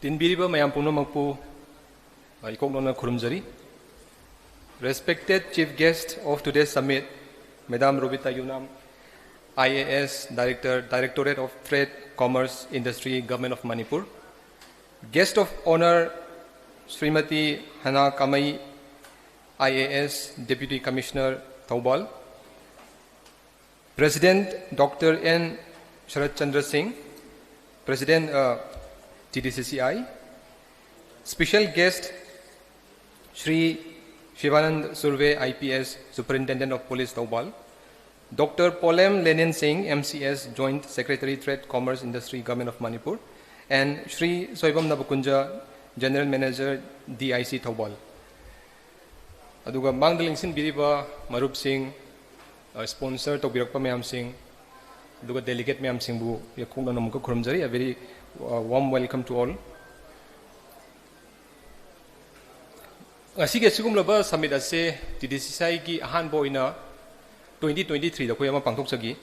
Tinbiriba mayam punamakpu ikoknona khurumjari. Respected Chief Guest of today's summit, Madam Robita Yunam, IAS Director, Directorate of Trade, Commerce, Industry, Government of Manipur. Guest of Honor, Srimati Hana Kamai, IAS Deputy Commissioner, Taubal. President Dr. N. Sharat Chandra Singh, President TDCCI. Special guest, Shri Shivanand Surve, IPS, Superintendent of Police, Taubal. Dr. Polem Lenin Singh, MCS, Joint Secretary, Trade, Commerce, Industry, Government of Manipur. And Shri Soibam Nabakunja, General Manager, DIC, Taubal. Aduga Mangdaling Sin Biriba, Marup Singh, sponsor Tobirakpa Mayam Singh, Duga Delegate Mayam Singh Bu, Yakuna Namuka Kurumjari, a very warm welcome to all. Asige Sigum Laba Summit Ase, TDCCI Ki Ahan Boina 2023, the Koyama Pangtok Sagi.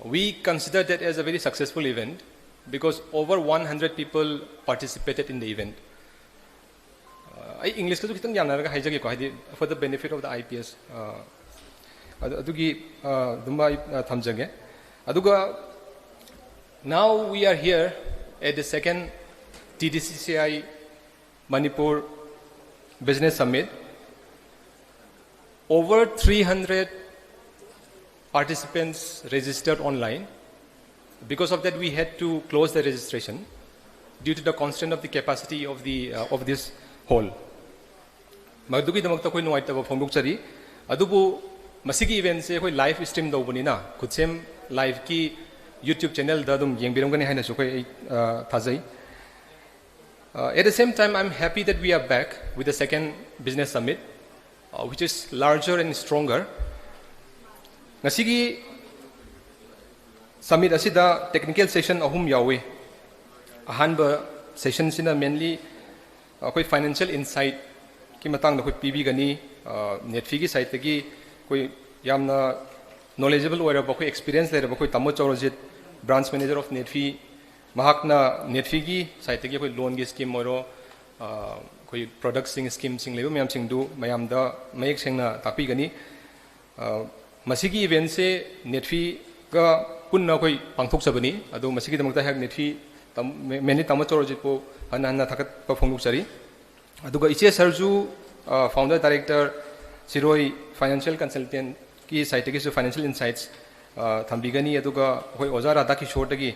We consider that as a very successful event because over 100 people participated in the event. English for the benefit of the IPS. Now we are here at the second TDCCI Manipur Business Summit. Over 300 participants registered online. Because of that, we had to close the registration due to the constraint of the capacity of this hall. Magdugi damakta koi nuaitaba phongdokchari adubu masigi event se koi live stream daubunina KhutSem live ki YouTube channel da dum yengbiramgani haina su koi thajai. At the same time, I'm happy that we are back with the second business summit, which is larger and stronger. Ngasigi summit asida technical session ahum yawe. Ahanba session sina mainly koi financial insight ki matang na koi PB gani net fee ki site ki koi yamna knowledgeable oira ba koi experience le ba koi Tamo Chaurajit branch manager of net fee mahakna net fee ki site ki koi loan ki scheme oro koi product sing scheme sing lebo mayam sing du mayam da mayek sing na takpi gani masigi event se net fee ka punna koi pangthok sabani adu masigi damakta hak net fee mainly Tamo Chaurajit po hana thakat pa phongdok chari aduga iche sarju founder director Siroi financial consultant ki site ki su financial insights thambigani aduga hoi oja Radha Kishore gi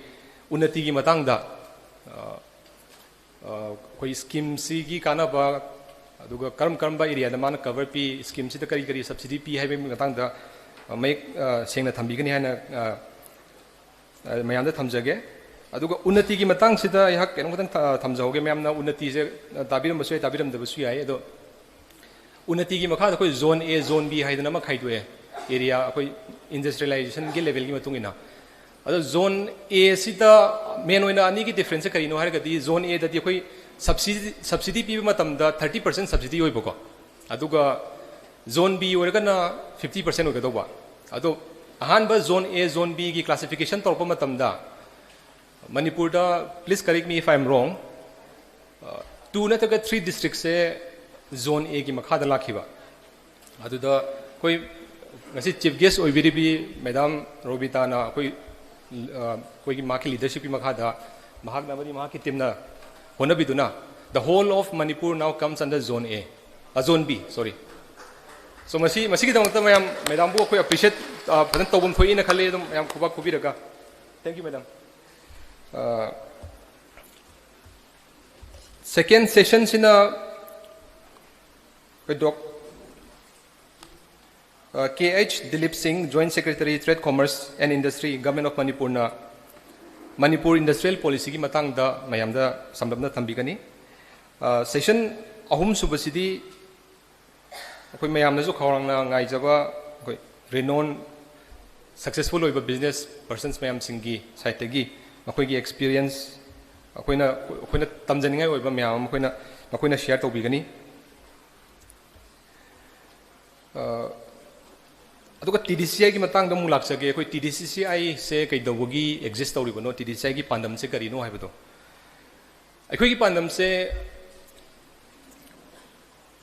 unnati gi matang da koi scheme si gi kana ba aduga karam ba area da man cover pi scheme si da kari subsidy pi haibe matang da make sengna thambigani hana mayam da thamjage aduga unnati gi matang sida yahak kenong matang thamjahoge mayam na unnati je tabiram basui tabiram da basui ai ado unnati gi makha da koi zone A zone B haidana ma khaidwe area koi industrialization gi level gi matungina ado zone A sida main oina ani gi difference kari no har gadi zone A da di koi subsidy pi matam da 30% subsidy oi boko aduga zone B orga na 50% oga do ba ado ahan ba zone A zone B gi classification torpa matam da Manipur da, please correct me if I'm wrong, 2 na taga 3 districts se zone A ki makha da lakhiba adu da koi ngasi chief guest oi biribi madam Robita na koi ki maki leadership ki makha da mahak na bari maki team na hona biduna the whole of Manipur now comes under zone zone B, sorry. So masigi damangta mayam madam bu koi appreciate padan tobum thoi na khale dum mayam khuba khubi raga. Thank you madam. Second session sina KH Dilip Singh, Joint Secretary, Trade, Commerce and Industry, Government of Manipur na Manipur Industrial Policy ki matang da mayam da sambabna thambigani. Session ahum subasidi koi mayam na jo khawrang na ngai jaba koi renowned successful oiba business persons mayam singi site gi makoigi experience akoina tamjaningai oiba mayam makoina share tobigani aduga TDCCI ki matang da mulak sage koi TDCCI se kai dawgi exist tawri bono TDCCI ki pandam se kari no haibado अखोई पांडम से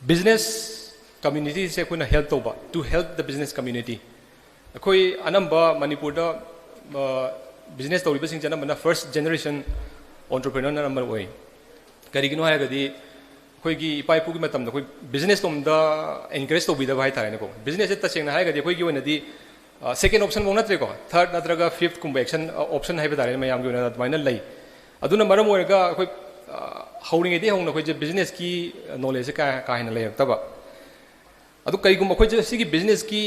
business community से कोई ना help तो बा to help the business community अखोई अनंबा मणिपुर दा business तो रिबसिंग जना बना first generation entrepreneur ना नंबर वही करी किन्हों है कदी कोई की इपाई पुकी में तम ना कोई business तो मदा encourage तो बिदा भाई था है ना को business इतना चेंग ना है कदी कोई की वो नदी second option वो ना त्रे को third ना तरगा fifth कुंभ option है बता रहे हैं मैं यहाँ की वो ना माइनर लाई अदुना मरम वो रहेगा कोई हाउरिंग इधे होना कोई जब business की knowledge से का है ना ले तब अदु कई कुंभ कोई जैसे कि business की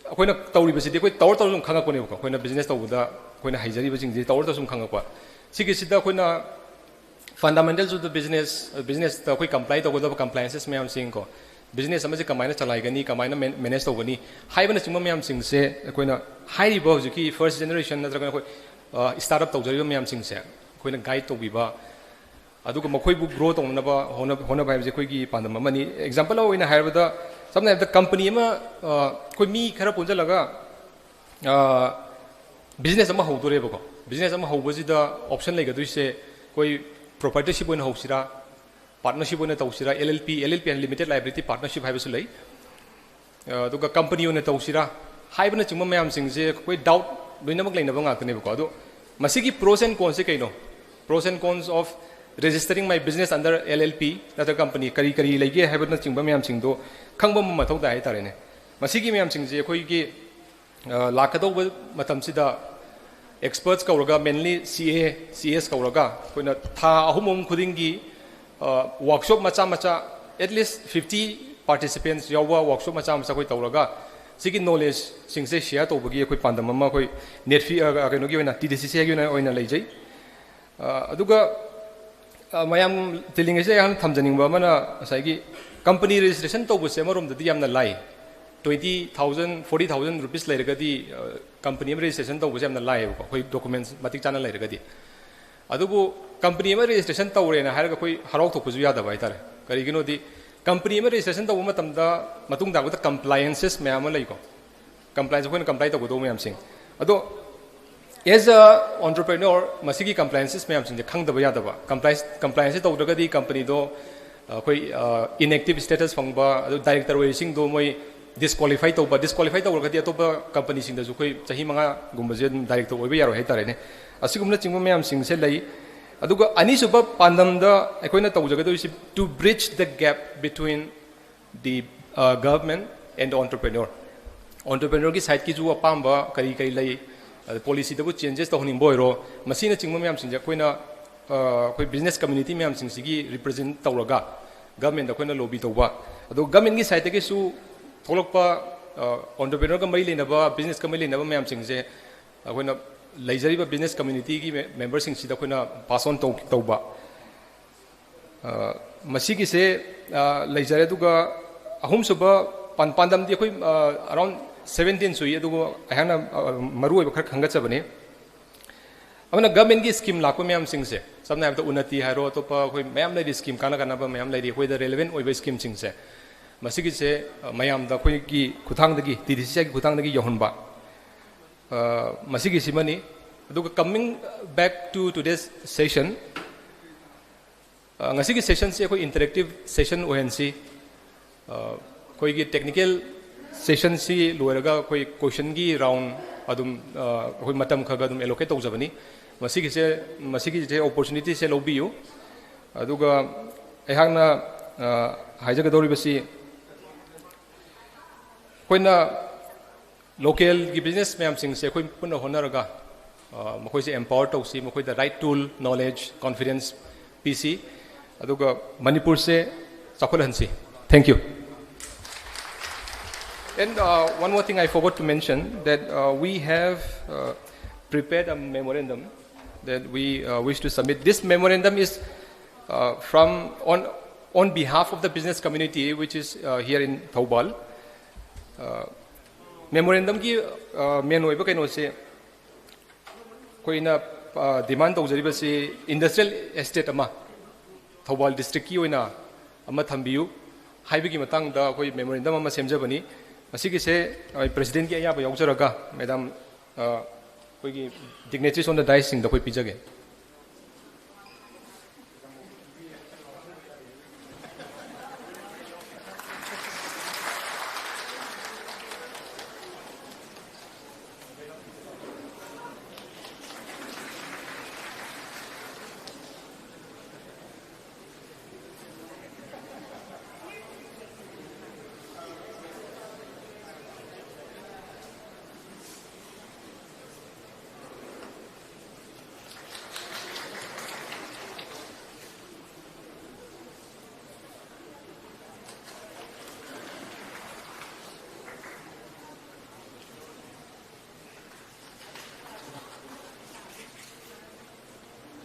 कोई ना तौरी बस इधे कोई तौर तौर तुम खांगा कोने को कोई ना business तो उदा कोई ना हाइजरी बस इंग्लिश तौर तो तुम खांगा को सिक्के सीधा कोई ना fundamentals of the business तो कोई comply तो कोई compliances में हम सिंग को business समझे कमाई ना चलाएगा नहीं कमाई ना manage तो बनी हाई बना चिंबा में हम सिंग से कोई ना हाई रिबॉल जो कि first generation ना तरह कोई startup तो जरूर में हम सिंग से कोई ना guide तो भी बा अदु को मकोई बुक ग्रो तो होना भाई जे कोई की पांडम मनी एग्जांपल हो इन हायर द सबने द कंपनी में कोई मी खरा पुंजा लगा बिजनेस अमा होदोरे बको बिजनेस अमा होबजी द ऑप्शन लेगा दुइसे कोई प्रोप्राइटरशिप ओन होसिरा पार्टनरशिप ओन तौसिरा एलएलपी अनलिमिटेड लायबिलिटी पार्टनरशिप हाइबसु लै दुगा कंपनी ओन तौसिरा हाइबना चिंग मयाम सिंग जे कोई डाउट लोइनमक लेनबा गातने बको अदु मसिगी प्रोस एंड कॉन्स से कइनो pros and cons of registering my business under LLP that company kari kari lege haibna chingba myam sing do khangba ma mathau da hai tare ne masigi myam sing je khoi gi lakado matam sida experts ka uraga mainly CS ka uraga koina tha ahumum khuding gi workshop macha at least 50 participants yawa workshop macha koi tawraga sigi knowledge sing se share to bagi koi pandam ma koi net fee ka no gi oina TDCCI gi oina lejai aduga मैम तिलिंग से हम थमजनिंग बमना साइगी company registration तो बुसे मरोम ददी यामना लाई 20,000 40,000 रुपीस लेरगदी कंपनी में रजिस्ट्रेशन तो बुसे यामना लाई को कोई डॉक्यूमेंट्स मतिक चाना लेरगदी अदुबु कंपनी में रजिस्ट्रेशन तौरेना हारगा कोई हराव थोपजु यादा बाय तारे करिगिनोदी कंपनी में रजिस्ट्रेशन तौ मतमदा मतुंग दागदा कंप्लायंसेस मैम लैको कंप्लायंस कोन कंप्लाई तो गदो मैम सिंग अदो as a entrepreneur masigi compliances मैम सिंग खंगदबा यादबा compliance तौदगदी कंपनी दो कोई inactive status फंगबा अदो डायरेक्टर वेसिंग दो मोय disqualify तौरगदी अतोबा कंपनी सिंग दजु कोई चाही मंगा गुमबजे डायरेक्टर ओइबा यारो है तारेने असिगुमना चिंगबा मैम सिंग से लई अदुगा अनिसुबा पांदमदा अखोइना तौजगदो इस to bridge the gap between the government and the entrepreneur की साइड की जो अपाम्बा करी लई पॉलिसी दबु चेंजेस तो होनिंग बोयरो मसीना चिंगम मैम सिंग कोइना कोई बिजनेस कम्युनिटी मैम सिंग सिगी रिप्रेजेंट तौरगा गवर्नमेंट कोइना लॉबी तौबा अदो गवर्नमेंट की साइड के सु थोलकपा एंटरप्रेन्योर का मई लेनबा बिजनेस का मई लेनबा मैम सिंग से कोइना लेजरीबा बिजनेस कम्युनिटी की मेंबर सिंग सिदा कोइना पास ऑन तौबा मसीगी से लेजरे दुगा अहुम सुबा पांदम दी कोई अराउंड 17 सुई अदुगो अहाना मरु ओइबा खर खंगचबने अबना गवर्नमेंट की स्कीम लाको मैम सिंग से सबने अब तो उन्नति हारो तो कोई मैम लेडी स्कीम काना मैम लेडी कोई द रेलेवेंट ओइबा स्कीम सिंग से मसिगी से मैम दा कोई की खुथांगदगी TDCCI की खुथांगदगी यहोनबा मसिगी सिमनी अदुगो coming back to today's session ngasi session से कोई इंटरेक्टिव सेशन ओएनसी कोई की टेक्निकल सेशन सी लोरगा कोई क्वेश्चन की राउंड अदुम कोई मतम खगा अदुम एलोकेट तौजबनी मसिगी से अपॉर्चुनिटी से लोबियु अदुगा एहांगना हाइजगदौरिबसी कोइना लोकल की बिजनेस मैम सिंग से कोई पुनः होनरगा मखोइ से एम्पावर तौसी मखोइ the right tool knowledge confidence पीसी अदुगा मणिपुर से चाखोलहनसी thank you. And one more thing I forgot to mention, that we have prepared a memorandum that we wish to submit. This memorandum is on behalf of the business community, which is here in Thoubal. Memorandum की main ओइबा कइनो से कोई ना demand तौजरिबा से industrial estate अमा Thoubal district की ओइना अमा थंबियु हाइबगी मतंग दा कोई memorandum अमा सेमजबनी मसिगी से प्रेसिडेंट की अयाबा यौजरगा मैडम कोई की डिग्नेटरीज ऑन द डाइस सिंग द कोई पिजगे.